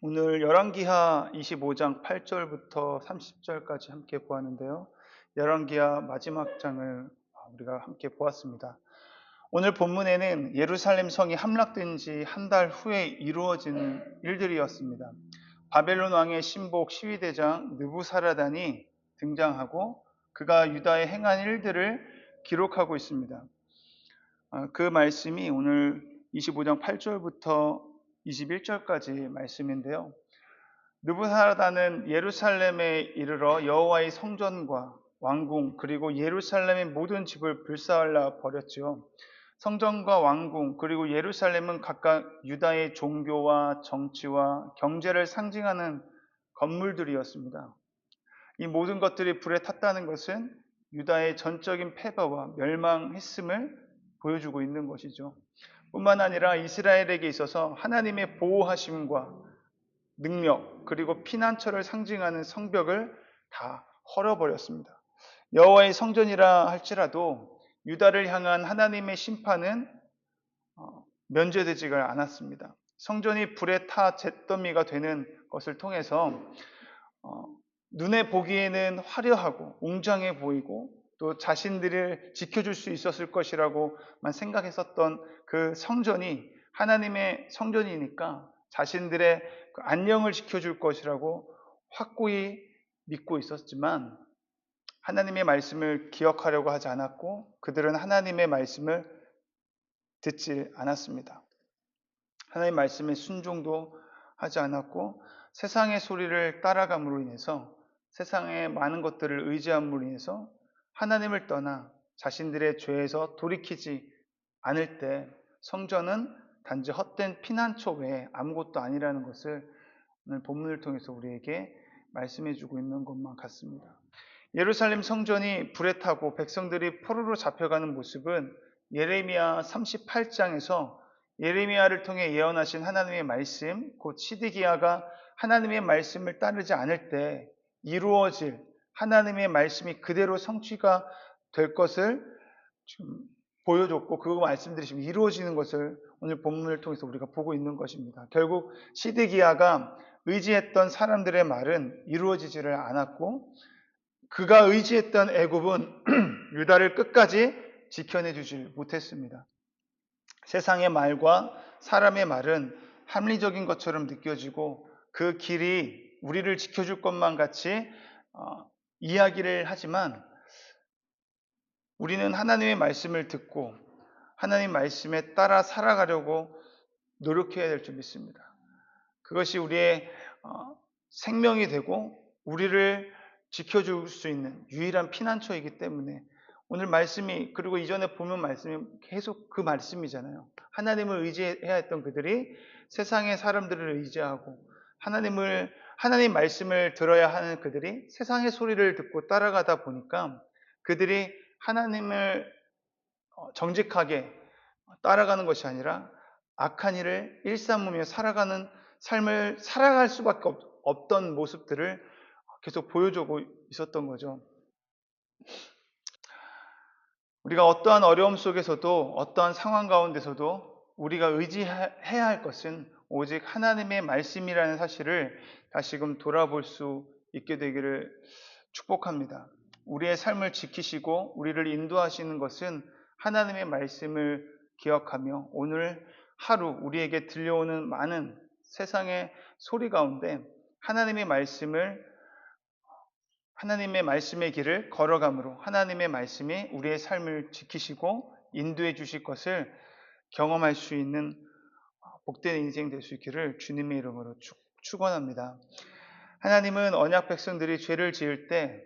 오늘 열왕기하 25장 8절부터 30절까지 함께 보았는데요. 열왕기하 마지막 장을 우리가 함께 보았습니다. 오늘 본문에는 예루살렘 성이 함락된 지 한 달 후에 이루어지는 일들이었습니다. 바벨론 왕의 신복 시위대장 느부사라단이 등장하고 그가 유다에 행한 일들을 기록하고 있습니다. 그 말씀이 오늘 25장 8절부터 21절까지 말씀인데요. 느부사라단은 예루살렘에 이르러 여호와의 성전과 왕궁 그리고 예루살렘의 모든 집을 불사할라 버렸지요. 성전과 왕궁 그리고 예루살렘은 각각 유다의 종교와 정치와 경제를 상징하는 건물들이었습니다. 이 모든 것들이 불에 탔다는 것은 유다의 전적인 패배와 멸망했음을 보여주고 있는 것이죠. 뿐만 아니라 이스라엘에게 있어서 하나님의 보호하심과 능력 그리고 피난처를 상징하는 성벽을 다 헐어버렸습니다. 여호와의 성전이라 할지라도 유다를 향한 하나님의 심판은 면제되지가 않았습니다. 성전이 불에 타 잿더미가 되는 것을 통해서 눈에 보기에는 화려하고 웅장해 보이고 또 자신들을 지켜줄 수 있었을 것이라고만 생각했었던 그 성전이 하나님의 성전이니까 자신들의 그 안녕을 지켜줄 것이라고 확고히 믿고 있었지만 하나님의 말씀을 기억하려고 하지 않았고 그들은 하나님의 말씀을 듣지 않았습니다. 하나님의 말씀에 순종도 하지 않았고 세상의 소리를 따라감으로 인해서 세상의 많은 것들을 의지함으로 인해서 하나님을 떠나 자신들의 죄에서 돌이키지 않을 때 성전은 단지 헛된 피난처 외에 아무것도 아니라는 것을 오늘 본문을 통해서 우리에게 말씀해 주고 있는 것만 같습니다. 예루살렘 성전이 불에 타고 백성들이 포로로 잡혀가는 모습은 예레미야 38장에서 예레미야를 통해 예언하신 하나님의 말씀, 곧 시드기야가 하나님의 말씀을 따르지 않을 때 이루어질 하나님의 말씀이 그대로 성취가 될 것을 지금 보여줬고 그 말씀들이 지금 이루어지는 것을 오늘 본문을 통해서 우리가 보고 있는 것입니다. 결국 시드기야가 의지했던 사람들의 말은 이루어지지를 않았고 그가 의지했던 애굽은 유다를 끝까지 지켜내 주지 못했습니다. 세상의 말과 사람의 말은 합리적인 것처럼 느껴지고 그 길이 우리를 지켜줄 것만 같이 이야기를 하지만 우리는 하나님의 말씀을 듣고 하나님 말씀에 따라 살아가려고 노력해야 될 줄 믿습니다. 그것이 우리의 생명이 되고 우리를 지켜줄 수 있는 유일한 피난처이기 때문에 오늘 말씀이 그리고 이전에 보면 말씀이 계속 그 말씀이잖아요. 하나님을 의지해야 했던 그들이 세상의 사람들을 의지하고 하나님 말씀을 들어야 하는 그들이 세상의 소리를 듣고 따라가다 보니까 그들이 하나님을 정직하게 따라가는 것이 아니라 악한 일을 일삼으며 살아가는 삶을 살아갈 수밖에 없던 모습들을 계속 보여주고 있었던 거죠. 우리가 어떠한 어려움 속에서도 어떠한 상황 가운데서도 우리가 의지해야 할 것은 오직 하나님의 말씀이라는 사실을 다시금 돌아볼 수 있게 되기를 축복합니다. 우리의 삶을 지키시고 우리를 인도하시는 것은 하나님의 말씀을 기억하며 오늘 하루 우리에게 들려오는 많은 세상의 소리 가운데 하나님의 말씀의 길을 걸어감으로 하나님의 말씀이 우리의 삶을 지키시고 인도해 주실 것을 경험할 수 있는 복된 인생 될 수 있기를 주님의 이름으로 축원합니다. 하나님은 언약 백성들이 죄를 지을 때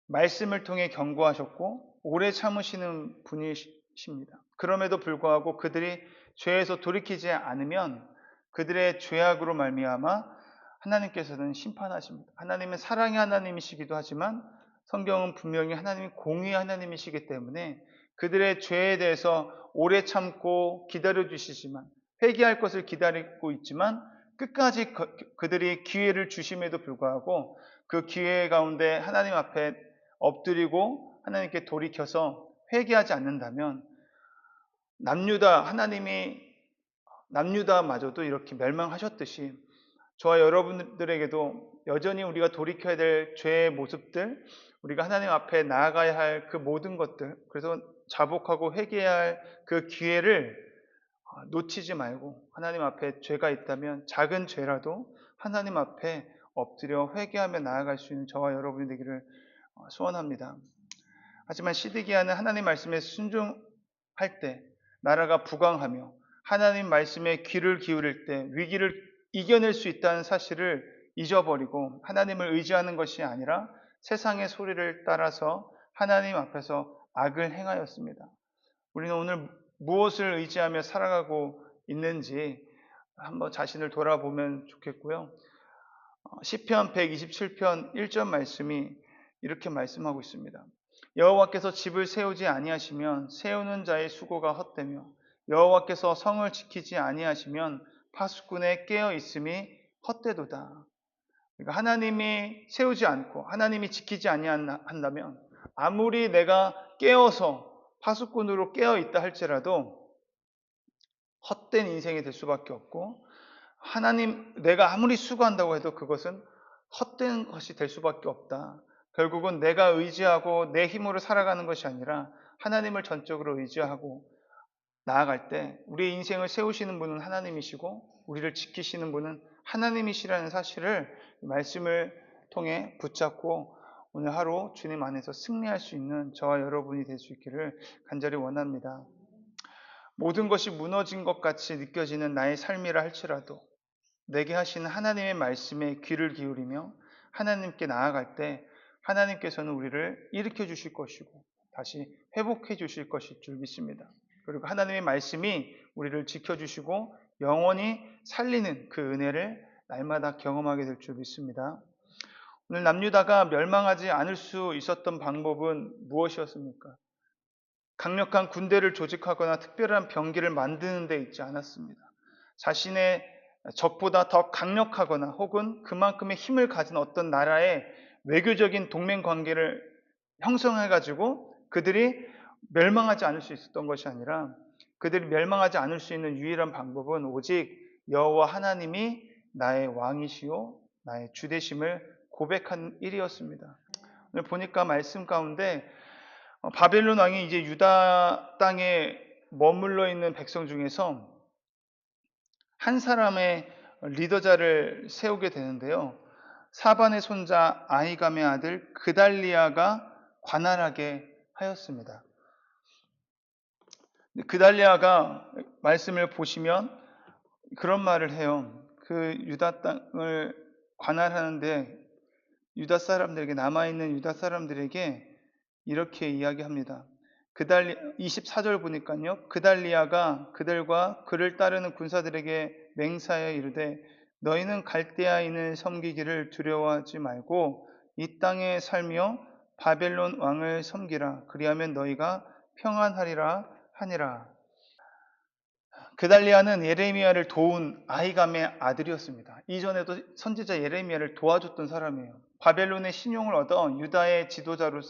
말씀을 통해 경고하셨고 오래 참으시는 분이십니다. 그럼에도 불구하고 그들이 죄에서 돌이키지 않으면 그들의 죄악으로 말미암아 하나님께서는 심판하십니다. 하나님은 사랑의 하나님이시기도 하지만 성경은 분명히 하나님이 공의의 하나님이시기 때문에 그들의 죄에 대해서 오래 참고 기다려주시지만 회개할 것을 기다리고 있지만 끝까지 그들이 기회를 주심에도 불구하고 그 기회 가운데 하나님 앞에 엎드리고 하나님께 돌이켜서 회개하지 않는다면 남유다마저도 이렇게 멸망하셨듯이 저와 여러분들에게도 여전히 우리가 돌이켜야 될 죄의 모습들, 우리가 하나님 앞에 나아가야 할 그 모든 것들, 그래서 자복하고 회개해야 할 그 기회를 놓치지 말고 하나님 앞에 죄가 있다면 작은 죄라도 하나님 앞에 엎드려 회개하며 나아갈 수 있는 저와 여러분이 되기를 소원합니다. 하지만 시드기야는 하나님 말씀에 순종할 때 나라가 부강하며 하나님 말씀에 귀를 기울일 때 위기를 이겨낼 수 있다는 사실을 잊어버리고 하나님을 의지하는 것이 아니라 세상의 소리를 따라서 하나님 앞에서 악을 행하였습니다. 우리는 오늘 무엇을 의지하며 살아가고 있는지 한번 자신을 돌아보면 좋겠고요. 시편 127편 1절 말씀이 이렇게 말씀하고 있습니다. 여호와께서 집을 세우지 아니하시면 세우는 자의 수고가 헛되며 여호와께서 성을 지키지 아니하시면 파수꾼의 깨어 있음이 헛되도다. 그러니까 하나님이 세우지 않고 하나님이 지키지 아니한다면 아무리 내가 깨어서 파수꾼으로 깨어 있다 할지라도 헛된 인생이 될 수밖에 없고 내가 아무리 수고한다고 해도 그것은 헛된 것이 될 수밖에 없다. 결국은 내가 의지하고 내 힘으로 살아가는 것이 아니라 하나님을 전적으로 의지하고 나아갈 때 우리의 인생을 세우시는 분은 하나님이시고 우리를 지키시는 분은 하나님이시라는 사실을 말씀을 통해 붙잡고 오늘 하루 주님 안에서 승리할 수 있는 저와 여러분이 될 수 있기를 간절히 원합니다. 모든 것이 무너진 것 같이 느껴지는 나의 삶이라 할지라도 내게 하시는 하나님의 말씀에 귀를 기울이며 하나님께 나아갈 때 하나님께서는 우리를 일으켜 주실 것이고 다시 회복해 주실 것일 줄 믿습니다. 그리고 하나님의 말씀이 우리를 지켜주시고 영원히 살리는 그 은혜를 날마다 경험하게 될 줄 믿습니다. 오늘 남유다가 멸망하지 않을 수 있었던 방법은 무엇이었습니까? 강력한 군대를 조직하거나 특별한 병기를 만드는 데 있지 않았습니다. 자신의 적보다 더 강력하거나 혹은 그만큼의 힘을 가진 어떤 나라의 외교적인 동맹 관계를 형성해가지고 그들이 멸망하지 않을 수 있었던 것이 아니라 그들이 멸망하지 않을 수 있는 유일한 방법은 오직 여호와 하나님이 나의 왕이시요 나의 주되심을 고백한 일이었습니다. 오늘 보니까 말씀 가운데 바벨론 왕이 이제 유다 땅에 머물러 있는 백성 중에서 한 사람의 리더자를 세우게 되는데요. 사반의 손자 아히감의 아들 그달리아가 관할하게 하였습니다. 그달리아가 말씀을 보시면 그런 말을 해요. 그 유다 땅을 관할하는데 유다 사람들에게 남아있는 유다 사람들에게 이렇게 이야기합니다. 24절 보니까요. 그달리아가 그들과 그를 따르는 군사들에게 맹사하여 이르되 너희는 갈대아인을 섬기기를 두려워하지 말고 이 땅에 살며 바벨론 왕을 섬기라. 그리하면 너희가 평안하리라 하니라. 그달리아는 예레미야를 도운 아히감의 아들이었습니다. 이전에도 선지자 예레미야를 도와줬던 사람이에요. 바벨론의 신용을 얻어 유다의 지도자로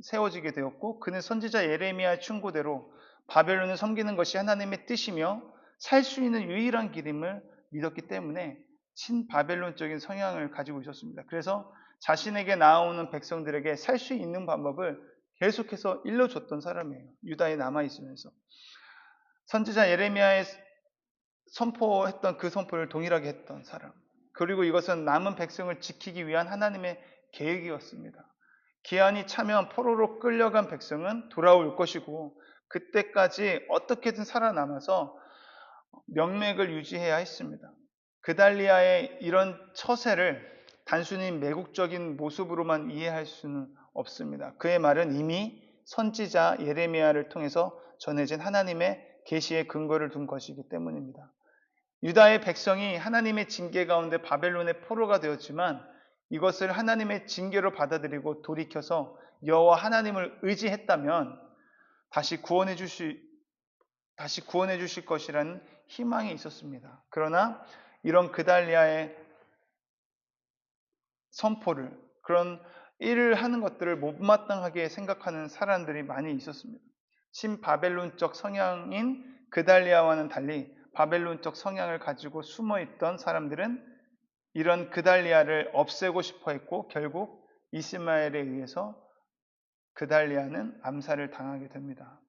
세워지게 되었고 그는 선지자 예레미야의 충고대로 바벨론을 섬기는 것이 하나님의 뜻이며 살 수 있는 유일한 길임을 믿었기 때문에 친바벨론적인 성향을 가지고 있었습니다. 그래서 자신에게 나오는 백성들에게 살 수 있는 방법을 계속해서 일러줬던 사람이에요. 유다에 남아있으면서. 선지자 예레미야의 선포했던 그 선포를 동일하게 했던 사람. 그리고 이것은 남은 백성을 지키기 위한 하나님의 계획이었습니다. 기한이 차면 포로로 끌려간 백성은 돌아올 것이고 그때까지 어떻게든 살아남아서 명맥을 유지해야 했습니다. 그달리아의 이런 처세를 단순히 매국적인 모습으로만 이해할 수는 없습니다. 그의 말은 이미 선지자 예레미야를 통해서 전해진 하나님의 계시의 근거를 둔 것이기 때문입니다. 유다의 백성이 하나님의 징계 가운데 바벨론의 포로가 되었지만 이것을 하나님의 징계로 받아들이고 돌이켜서 여호와 하나님을 의지했다면 다시 구원해 주실 것이라는 희망이 있었습니다. 그러나 이런 그달리아의 선포를 그런 일을 하는 것들을 못마땅하게 생각하는 사람들이 많이 있었습니다. 친바벨론적 성향인 그달리아와는 달리 바벨론적 성향을 가지고 숨어있던 사람들은 이런 그달리아를 없애고 싶어 했고 결국 이스마엘에 의해서 그달리아는 암살을 당하게 됩니다.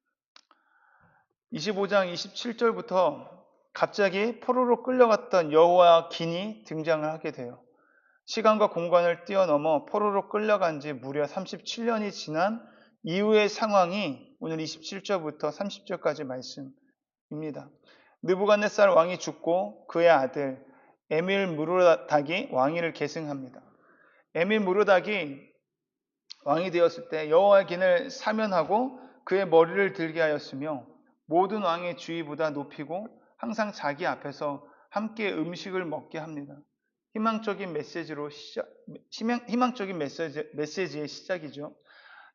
25장 27절부터 갑자기 포로로 끌려갔던 여호와긴이 등장을 하게 돼요. 시간과 공간을 뛰어넘어 포로로 끌려간 지 무려 37년이 지난 이후의 상황이 오늘 27절부터 30절까지 말씀입니다. 느부갓네살 왕이 죽고 그의 아들 에밀 무르닥이 왕위를 계승합니다. 에밀 무르닥이 왕이 되었을 때 여호와긴을 사면하고 그의 머리를 들게 하였으며 모든 왕의 주의보다 높이고 항상 자기 앞에서 함께 음식을 먹게 합니다. 희망적인 메시지의 시작이죠.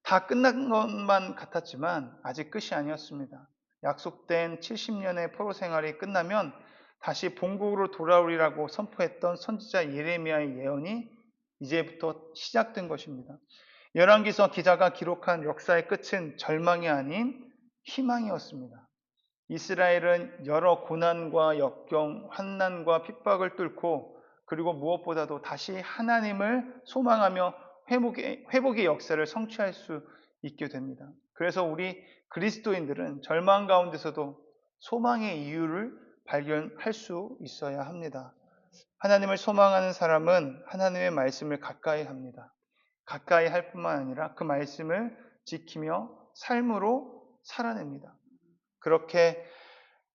다 끝난 것만 같았지만 아직 끝이 아니었습니다. 약속된 70년의 포로 생활이 끝나면 다시 본국으로 돌아오리라고 선포했던 선지자 예레미야의 예언이 이제부터 시작된 것입니다. 열왕기서 기자가 기록한 역사의 끝은 절망이 아닌 희망이었습니다. 이스라엘은 여러 고난과 역경, 환난과 핍박을 뚫고 그리고 무엇보다도 다시 하나님을 소망하며 회복의 역사를 성취할 수 있게 됩니다. 그래서 우리 그리스도인들은 절망 가운데서도 소망의 이유를 발견할 수 있어야 합니다. 하나님을 소망하는 사람은 하나님의 말씀을 가까이 합니다. 가까이 할 뿐만 아니라 그 말씀을 지키며 삶으로 살아냅니다. 그렇게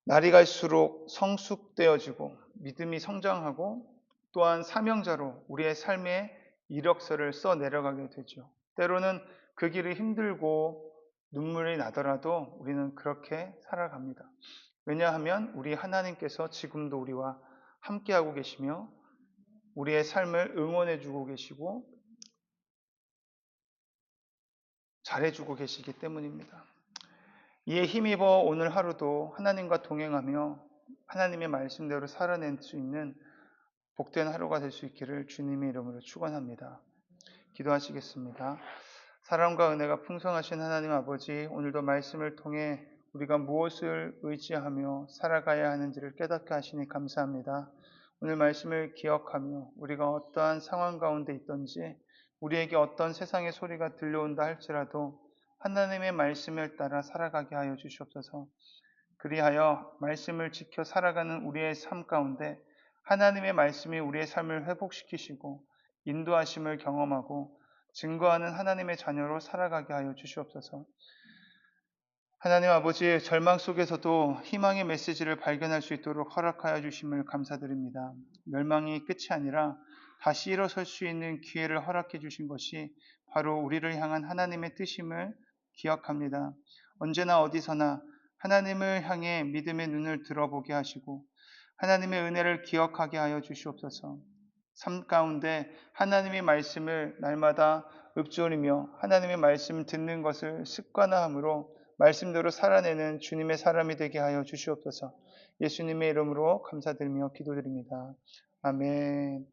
날이 갈수록 성숙되어지고 믿음이 성장하고 또한 사명자로 우리의 삶의 이력서를 써 내려가게 되죠. 때로는 그 길이 힘들고 눈물이 나더라도 우리는 그렇게 살아갑니다. 왜냐하면 우리 하나님께서 지금도 우리와 함께하고 계시며 우리의 삶을 응원해주고 계시고 잘해주고 계시기 때문입니다. 이에 힘입어 오늘 하루도 하나님과 동행하며 하나님의 말씀대로 살아낼 수 있는 복된 하루가 될 수 있기를 주님의 이름으로 축원합니다. 기도하시겠습니다. 사랑과 은혜가 풍성하신 하나님 아버지, 오늘도 말씀을 통해 우리가 무엇을 의지하며 살아가야 하는지를 깨닫게 하시니 감사합니다. 오늘 말씀을 기억하며 우리가 어떠한 상황 가운데 있든지 우리에게 어떤 세상의 소리가 들려온다 할지라도 하나님의 말씀을 따라 살아가게 하여 주시옵소서. 그리하여 말씀을 지켜 살아가는 우리의 삶 가운데 하나님의 말씀이 우리의 삶을 회복시키시고 인도하심을 경험하고 증거하는 하나님의 자녀로 살아가게 하여 주시옵소서. 하나님 아버지, 절망 속에서도 희망의 메시지를 발견할 수 있도록 허락하여 주심을 감사드립니다. 멸망이 끝이 아니라 다시 일어설 수 있는 기회를 허락해 주신 것이 바로 우리를 향한 하나님의 뜻임을 기억합니다. 언제나 어디서나 하나님을 향해 믿음의 눈을 들어보게 하시고 하나님의 은혜를 기억하게 하여 주시옵소서. 삶 가운데 하나님의 말씀을 날마다 읊조리며 하나님의 말씀 듣는 것을 습관화함으로 말씀대로 살아내는 주님의 사람이 되게 하여 주시옵소서. 예수님의 이름으로 감사드리며 기도드립니다. 아멘.